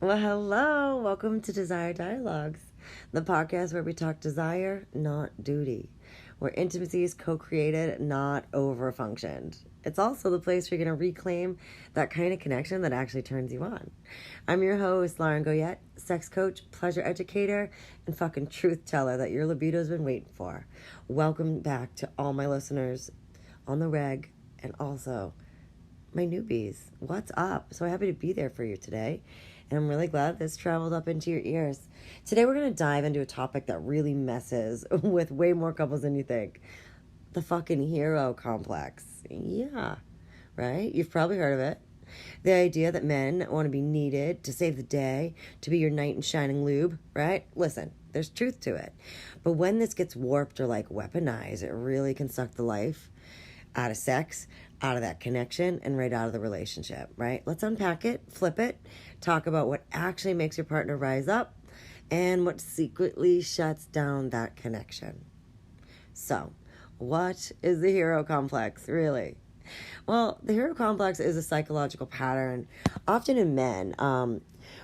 Well, hello. Welcome to Desire Dialogues, the podcast where we talk desire, not duty, where intimacy is co created, not over functioned. It's also the place where you're going to reclaim that kind of connection that actually turns you on. I'm your host, Lauren Goyette, sex coach, pleasure educator, and fucking truth teller that your libido's been waiting for. Welcome back to all my listeners on the reg and also my newbies. What's up? So happy to be there for you today. And I'm really glad this traveled up into your ears. Today we're going to dive into a topic that really messes with way more couples than you think. The fucking hero complex. Yeah, right? You've probably heard of it. The idea that men want to be needed to save the day, to be your knight in shining lube, right? Listen, there's truth to it. But when this gets warped or like weaponized, it really can suck the life out of sex, out of that connection, and right out of the relationship, right? Let's unpack it, flip it, talk about what actually makes your partner rise up and what secretly shuts down that connection. So, what is the hero complex, really? Well, the hero complex is a psychological pattern, often in men,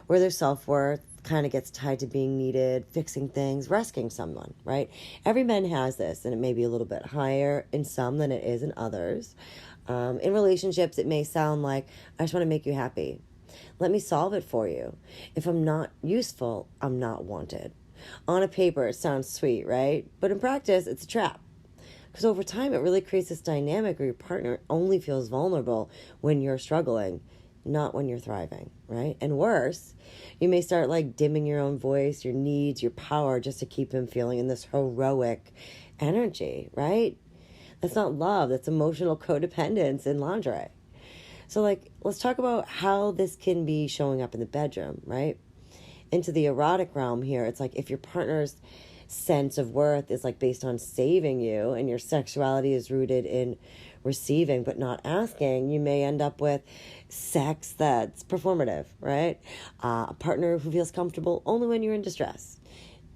where their self-worth kind of gets tied to being needed, fixing things, rescuing someone, right? Every man has this, and it may be a little bit higher in some than it is in others. In relationships, it may sound like, I just want to make you happy. Let me solve it for you. If I'm not useful, I'm not wanted. On a paper, it sounds sweet, right? But in practice, it's a trap. Because over time, it really creates this dynamic where your partner only feels vulnerable when you're struggling, not when you're thriving, right? And worse, you may start like dimming your own voice, your needs, your power, just to keep him feeling in this heroic energy, right? That's not love. That's emotional codependence in lingerie. So, like, let's talk about how this can be showing up in the bedroom, right? Into the erotic realm here, it's like if your partner's sense of worth is like based on saving you and your sexuality is rooted in receiving but not asking, you may end up with sex that's performative, right? A partner who feels comfortable only when you're in distress.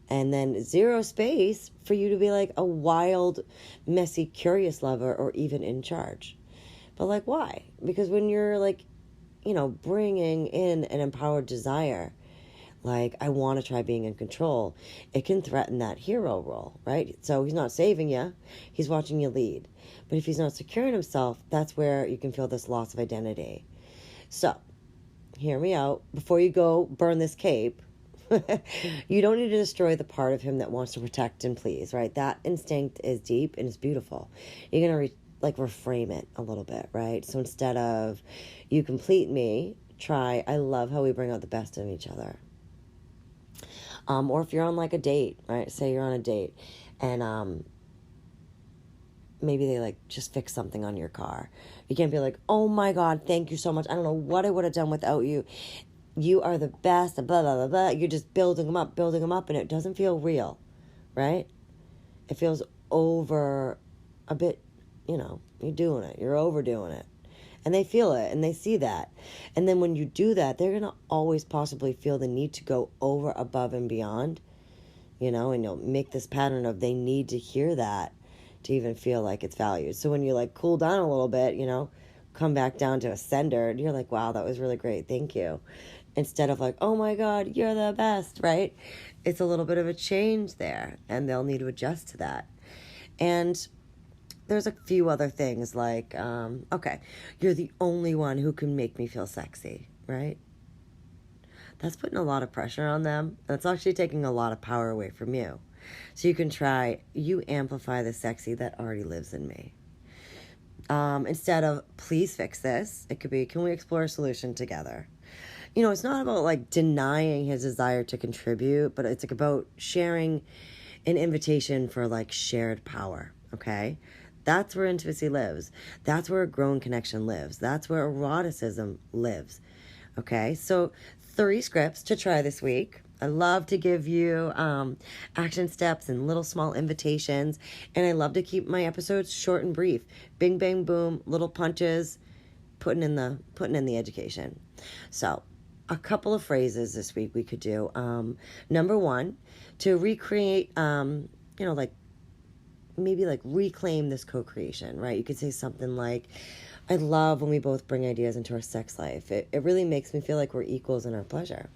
And then zero space for you to be like a wild, messy, curious lover or even in charge. But like, why? Because when you're like, bringing in an empowered desire, like, I want to try being in control, it can threaten that hero role, right? So he's not saving you, he's watching you lead. But if he's not secure in himself, that's where you can feel this loss of identity. So, hear me out. Before you go burn this cape, you don't need to destroy the part of him that wants to protect and please, right? That instinct is deep and it's beautiful. You're going to reframe it a little bit, right? So instead of, you complete me, try, I love how we bring out the best in each other. Or if you're on like a date, right? Say you're on a date and maybe they like just fix something on your car. You can't be like, oh my God, thank you so much. I don't know what I would have done without you. You are the best, blah, blah, blah, blah. You're just building them up, and it doesn't feel real, right? It feels over a bit, you're doing it. You're overdoing it. And they feel it, and they see that. And then when you do that, they're going to always possibly feel the need to go over, above, and beyond, and you'll make this pattern of they need to hear that to even feel like it's valued. So when you, like, cool down a little bit, come back down to a sender, and you're like, wow, that was really great, thank you. Instead of like, oh my God, you're the best, right? It's a little bit of a change there, and they'll need to adjust to that. And there's a few other things like, okay, you're the only one who can make me feel sexy, right? That's putting a lot of pressure on them. That's actually taking a lot of power away from you. So you can try, you amplify the sexy that already lives in me. Instead of, please fix this, it could be, can we explore a solution together? It's not about like denying his desire to contribute, but it's like about sharing an invitation for like shared power, okay? That's where intimacy lives. That's where a growing connection lives. That's where eroticism lives, okay? So 3 scripts to try this week. I love to give you action steps and little small invitations, and I love to keep my episodes short and brief. Bing, bang, boom, little punches, putting in the education. So a couple of phrases this week we could do. Number 1, to recreate, maybe like reclaim this co-creation, right? You could say something like, I love when we both bring ideas into our sex life. It really makes me feel like we're equals in our pleasure.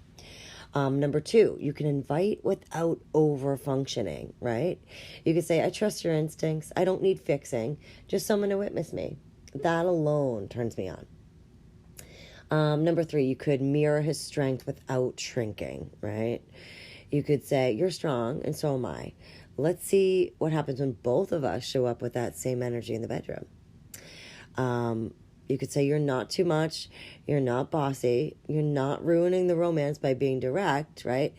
Number two, you can invite without over functioning, right? You could say, I trust your instincts. I don't need fixing. Just someone to witness me. That alone turns me on. Number three, you could mirror his strength without shrinking, right? You could say, you're strong and so am I. Let's see what happens when both of us show up with that same energy in the bedroom. You could say, you're not too much. You're not bossy. You're not ruining the romance by being direct, right?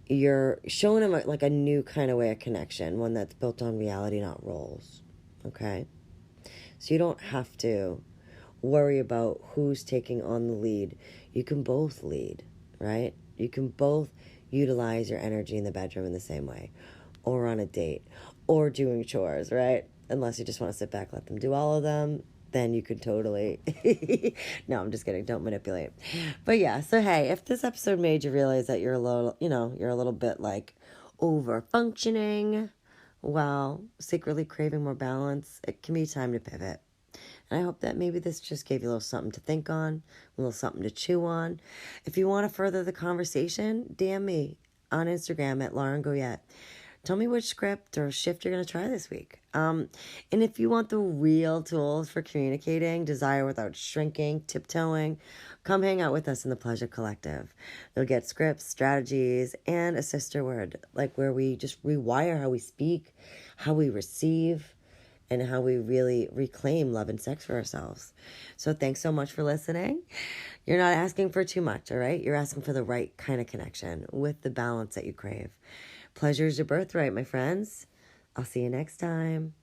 You're showing him like a new kind of way of connection, one that's built on reality, not roles, okay? So you don't have to worry about who's taking on the lead. You can both lead, right? You can both utilize your energy in the bedroom in the same way, or on a date, or doing chores, right? Unless you just want to sit back, let them do all of them, then you could totally... No, I'm just kidding. Don't manipulate. But yeah, so hey, if this episode made you realize that you're a little, you're a little bit like over-functioning while secretly craving more balance, it can be time to pivot. And I hope that maybe this just gave you a little something to think on, a little something to chew on. If you want to further the conversation, DM me on Instagram at Lauren Goyette. Tell me which script or shift you're going to try this week. And if you want the real tools for communicating desire without shrinking, tiptoeing, come hang out with us in the Pleasure Collective. You'll get scripts, strategies, and a sister word, like where we just rewire how we speak, how we receive, and how we really reclaim love and sex for ourselves. So thanks so much for listening. You're not asking for too much, all right? You're asking for the right kind of connection with the balance that you crave. Pleasure is your birthright, my friends. I'll see you next time.